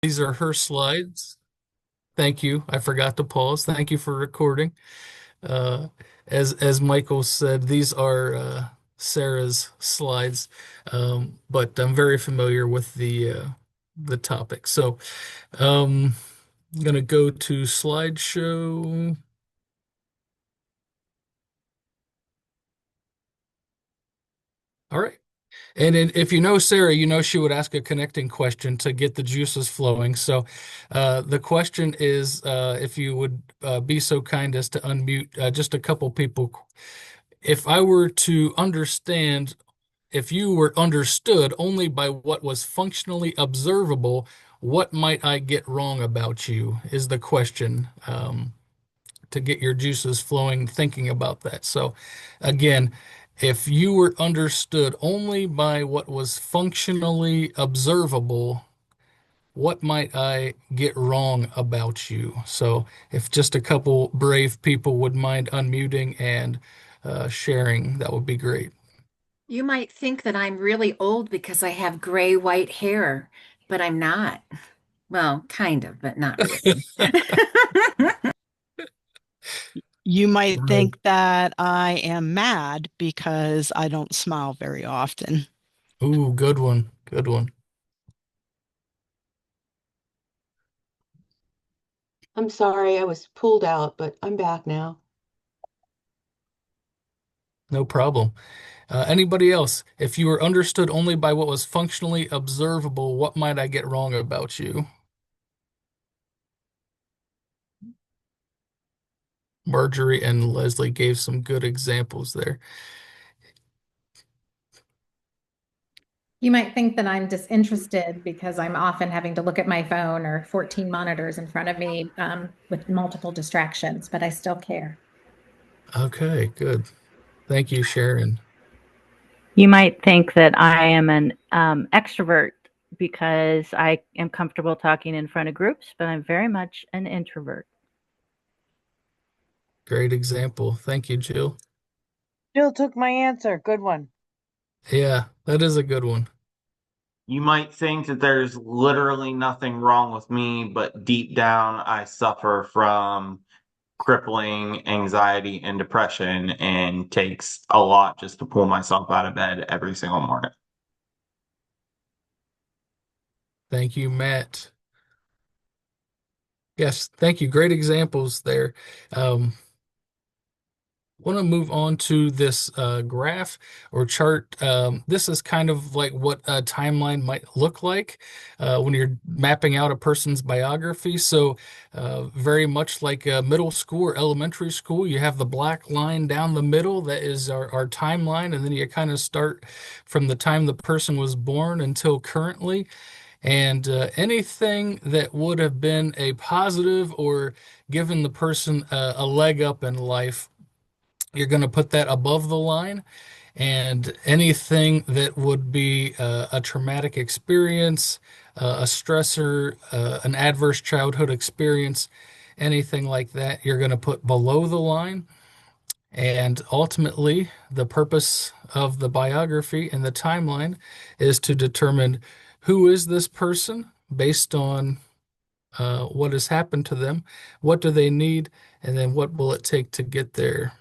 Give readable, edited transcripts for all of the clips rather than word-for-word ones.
These are her slides. Thank you. I forgot to pause. Thank you for recording. Uh, as Michael said, these are Sarah's slides, but I'm very familiar with the topic. So I'm gonna go to slideshow. All right. And if you know Sarah, you know she would ask a connecting question to get the juices flowing. So the question is if you would be so kind as to unmute just a couple people. If I were to understand, if you were understood only by what was functionally observable, what might I get wrong about you? Is the question. To get your juices flowing thinking about that. So, again, if you were understood only by what was functionally observable, what might I get wrong about you? So, if just a couple brave people would mind unmuting and sharing, that would be great. You might think that I'm really old because I have gray white hair, but I'm not. Well, kind of, but not really. You might Right. think that I am mad because I don't smile very often. Ooh, good one. Good one. I'm sorry, I was pulled out, but I'm back now. No problem. Anybody else? If you were understood only by what was functionally observable, what might I get wrong about you? Marjorie and Leslie gave some good examples there. You might think that I'm disinterested because I'm often having to look at my phone or 14 monitors in front of me with multiple distractions, but I still care. Okay, good. Thank you, Sharon. You might think that I am an extrovert because I am comfortable talking in front of groups, but I'm very much an introvert. Great example. Thank you, Jill. Jill took my answer. Good one. Yeah, that is a good one. You might think that there's literally nothing wrong with me, but deep down, I suffer from crippling anxiety and depression and takes a lot just to pull myself out of bed every single morning. Thank you, Matt. Yes, thank you. Great examples there. Um, Want to move on to this graph or chart. This is kind of like what a timeline might look like when you're mapping out a person's biography. So, very much like middle school or elementary school, you have the black line down the middle that is our timeline, and then you kind of start from the time the person was born until currently. And anything that would have been a positive or given the person a leg up in life, you're going to put that above the line, and anything that would be a traumatic experience, a stressor, an adverse childhood experience, anything like that, you're going to put below the line. And ultimately, the purpose of the biography and the timeline is to determine who is this person based on what has happened to them, what do they need, and then what will it take to get there.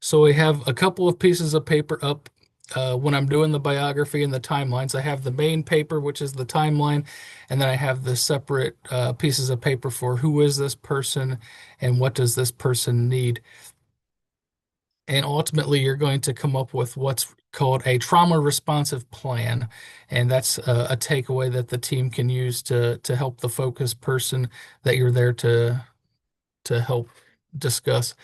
So we have a couple of pieces of paper up when I'm doing the biography and the timelines. I have the main paper, which is the timeline, and then I have the separate pieces of paper for who is this person and what does this person need. And ultimately, you're going to come up with what's called a trauma responsive plan. And that's a takeaway that the team can use to help the focus person that you're there to help discuss.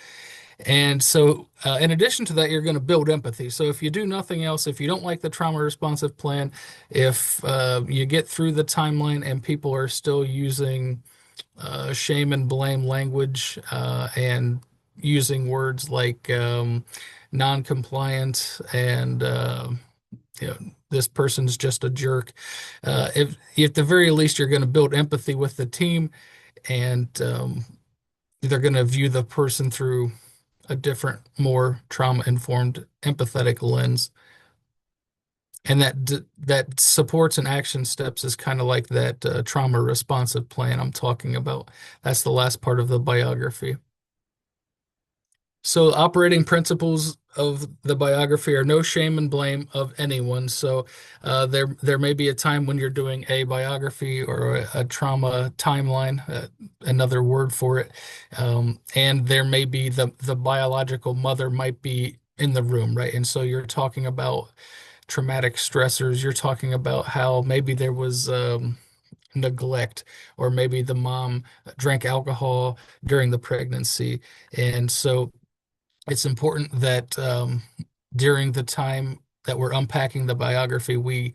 And so, in addition to that, you're going to build empathy. So, if you do nothing else, if you don't like the trauma responsive plan, if you get through the timeline and people are still using shame and blame language and using words like non-compliant and you know, this person's just a jerk, if at the very least you're going to build empathy with the team, and they're going to view the person through a different, more trauma-informed, empathetic lens. And that supports and action steps is kind of like that trauma responsive plan I'm talking about. That's the last part of the biography. So operating principles of the biography are no shame and blame of anyone. So there may be a time when you're doing a biography or a trauma timeline, another word for it, and there may be the biological mother might be in the room, right? And so you're talking about traumatic stressors. You're talking about how maybe there was neglect, or maybe the mom drank alcohol during the pregnancy, and so it's important that during the time that we're unpacking the biography, we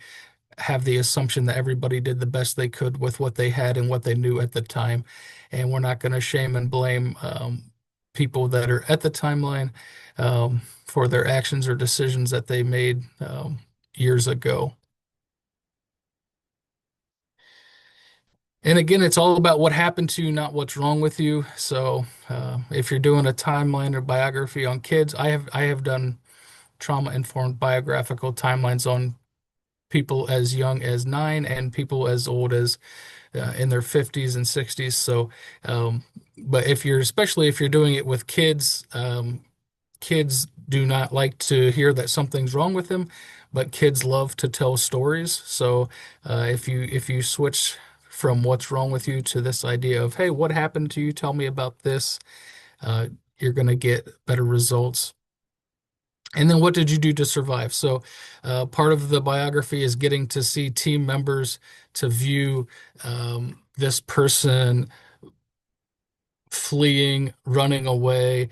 have the assumption that everybody did the best they could with what they had and what they knew at the time. And we're not going to shame and blame people that are at the timeline for their actions or decisions that they made years ago. And again, it's all about what happened to you, not what's wrong with you. So if you're doing a timeline or biography on kids, I have done trauma-informed biographical timelines on people as young as 9 and people as old as in their 50s and 60s. So, but especially if you're doing it with kids, kids do not like to hear that something's wrong with them, but kids love to tell stories. So, if you switch from what's wrong with you to this idea of, hey, what happened to you? Tell me about this. Uh, you're going to get better results. And then what did you do to survive? So part of the biography is getting to see team members to view this person fleeing, running away,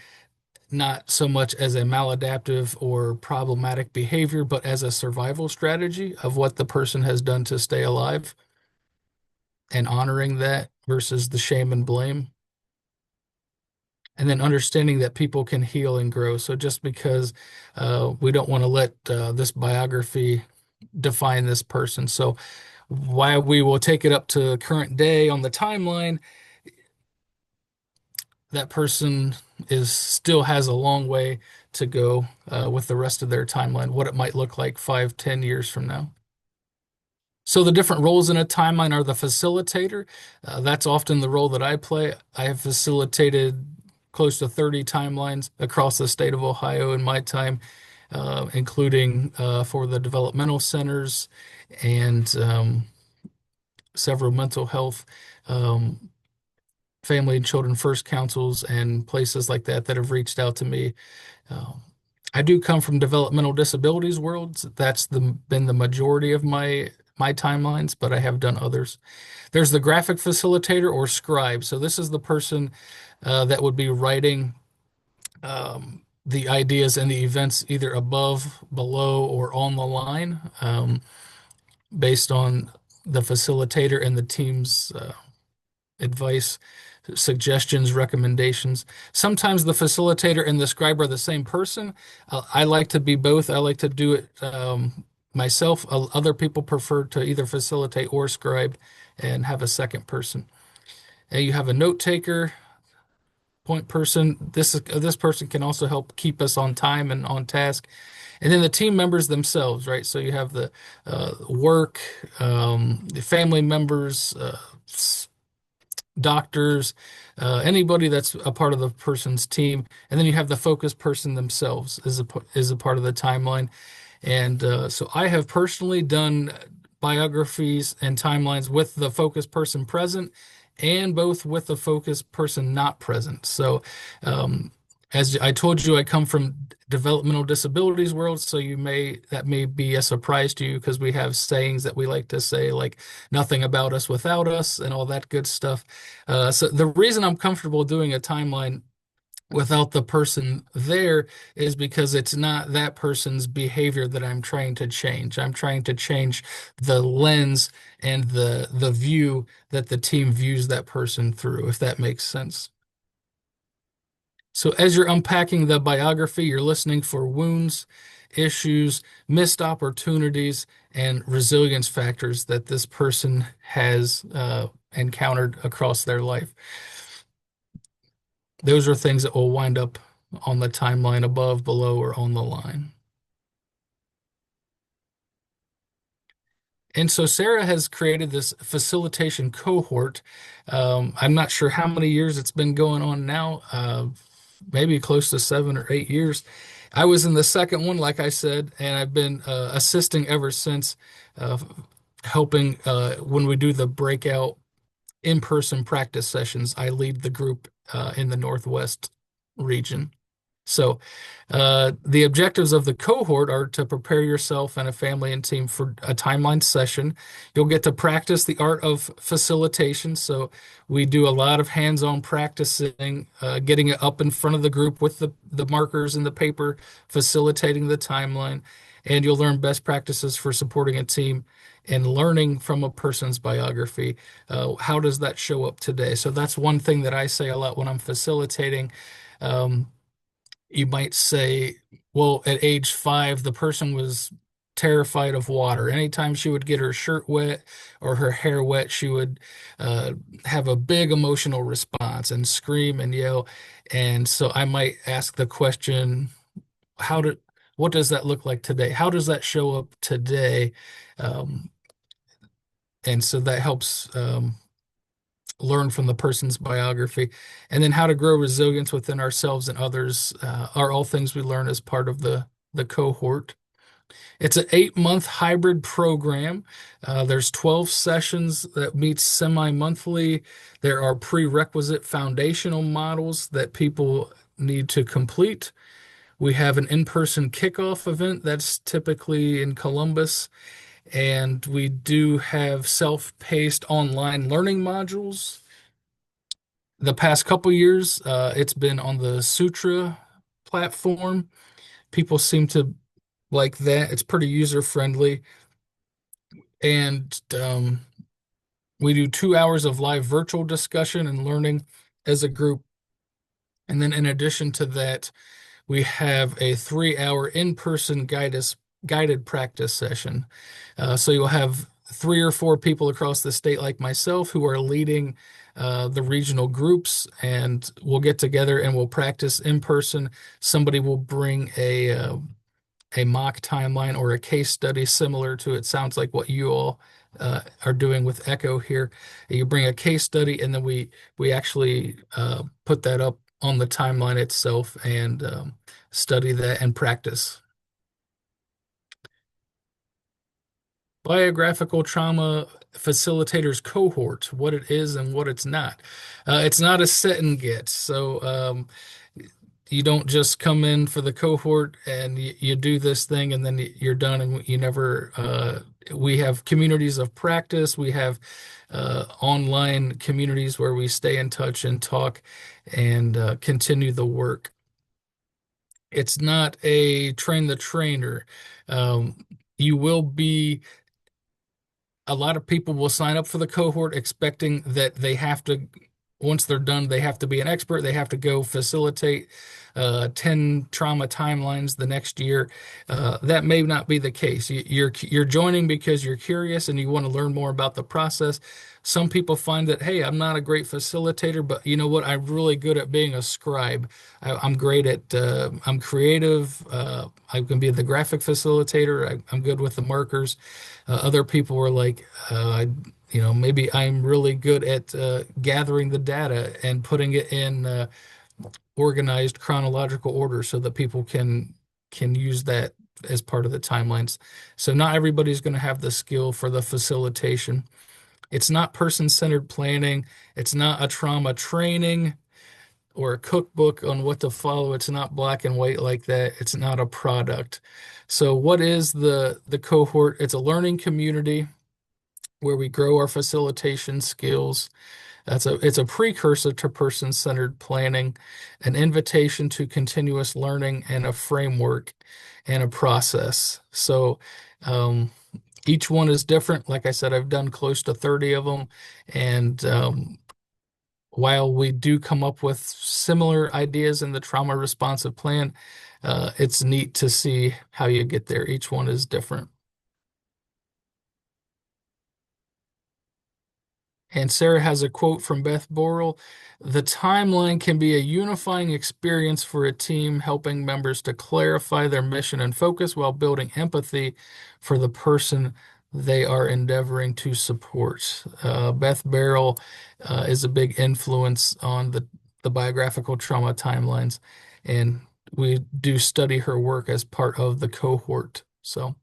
not so much as a maladaptive or problematic behavior, but as a survival strategy of what the person has done to stay alive, and honoring that versus the shame and blame. And then understanding that people can heal and grow. So just because we don't want to let this biography define this person. So while we will take it up to current day on the timeline, that person is still has a long way to go with the rest of their timeline, what it might look like 5, 10 years from now. So the different roles in a timeline are the facilitator. That's often the role that I play. I have facilitated close to 30 timelines across the state of Ohio in my time, including for the developmental centers and several mental health, family and children first councils, and places like that that have reached out to me. Um, I do come from developmental disabilities worlds. That's been the majority of my timelines, but I have done others. There's the graphic facilitator or scribe. So this is the person that would be writing the ideas and the events either above, below, or on the line, based on the facilitator and the team's advice, suggestions, recommendations. Sometimes the facilitator and the scribe are the same person. I like to be both. I like to do it myself. Other people prefer to either facilitate or scribe and have a second person. And you have a note taker, point person. This person can also help keep us on time and on task. And then the team members themselves, right? So you have the work, the family members, doctors, anybody that's a part of the person's team, and then you have the focus person themselves is a part of the timeline. And so I have personally done biographies and timelines with the focus person present, and both with the focus person not present. So as I told you, I come from developmental disabilities world, so that may be a surprise to you because we have sayings that we like to say, like nothing about us without us and all that good stuff. So the reason I'm comfortable doing a timeline without the person there is because it's not that person's behavior that I'm trying to change. I'm trying to change the lens and the view that the team views that person through, if that makes sense. So as you're unpacking the biography, you're listening for wounds, issues, missed opportunities, and resilience factors that this person has encountered across their life. Those are things that will wind up on the timeline above, below, or on the line. And so Sarah has created this facilitation cohort. I'm not sure how many years it's been going on now, maybe close to 7 or 8 years. I was in the second one, like I said, and I've been assisting ever since, uh, helping when we do the breakout in-person practice sessions. I lead the group in the Northwest region. So, the objectives of the cohort are to prepare yourself and a family and team for a timeline session. You'll get to practice the art of facilitation. So, we do a lot of hands-on practicing, getting it up in front of the group with the markers and the paper, facilitating the timeline. And you'll learn best practices for supporting a team and learning from a person's biography. How does that show up today? So, that's one thing that I say a lot when I'm facilitating. Um, you might say, well, at age 5, the person was terrified of water. Anytime she would get her shirt wet or her hair wet, she would uh, have a big emotional response and scream and yell. And so I might ask the question, how did, what does that look like today? How does that show up today? Um, and so that helps learn from the person's biography. And then how to grow resilience within ourselves and others are all things we learn as part of the cohort. It's an 8-month hybrid program. There's 12 sessions that meet semi-monthly. There are prerequisite foundational models that people need to complete. We have an in-person kickoff event that's typically in Columbus, and we do have self-paced online learning modules. The past couple years, it's been on the Sutra platform. People seem to like that. It's pretty user friendly. And we do 2 hours of live virtual discussion and learning as a group. And then in addition to that, we have a 3-hour in-person guided practice session. So you'll have 3 or 4 people across the state like myself who are leading the regional groups, and we'll get together and we'll practice in person. Somebody will bring a mock timeline or a case study similar to, it sounds like what you all are doing with Echo here. You bring a case study, and then we actually put that up on the timeline itself and study that and practice. Biographical trauma facilitators cohort, what it is and what it's not. It's not a set and get. So you don't just come in for the cohort and you do this thing and then you're done and you never. We have communities of practice. We have online communities where we stay in touch and talk and continue the work. It's not a train the trainer. You will be A lot of people will sign up for the cohort expecting that they have to, once they're done, they have to be an expert. They have to go facilitate 10 trauma timelines the next year. That may not be the case. You're joining because you're curious and you want to learn more about the process. Some people find that, hey, I'm not a great facilitator, but you know what? I'm really good at being a scribe. I'm great at, I'm creative. I can be the graphic facilitator. I'm good with the markers. Other people were like, maybe I'm really good at gathering the data and putting it in organized chronological order so that people can use that as part of the timelines. So not everybody's going to have the skill for the facilitation. It's not person-centered planning. It's not a trauma training or a cookbook on what to follow. It's not black and white like that. It's not a product. So what is the cohort? It's a learning community where we grow our facilitation skills. It's a precursor to person-centered planning, an invitation to continuous learning, and a framework and a process. So each one is different. Like I said, I've done close to 30 of them, and while we do come up with similar ideas in the trauma responsive plan, it's neat to see how you get there. Each one is different. And Sarah has a quote from Beth Borrell. The timeline can be a unifying experience for a team, helping members to clarify their mission and focus while building empathy for the person they are endeavoring to support. Beth Barrell is a big influence on the biographical trauma timelines, and we do study her work as part of the cohort. So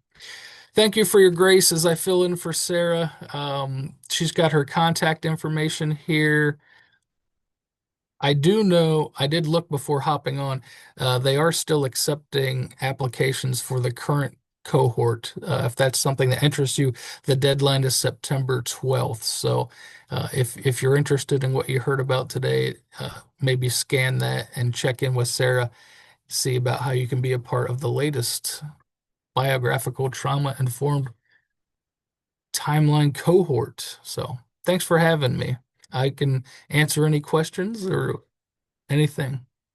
thank you for your grace as I fill in for Sarah. She's got her contact information here. I do know, I did look before hopping on. They are still accepting applications for the current cohort. If that's something that interests you, the deadline is September 12th. So if you're interested in what you heard about today, maybe scan that and check in with Sarah, see about how you can be a part of the latest biographical trauma informed timeline cohort. So thanks for having me. I can answer any questions or anything.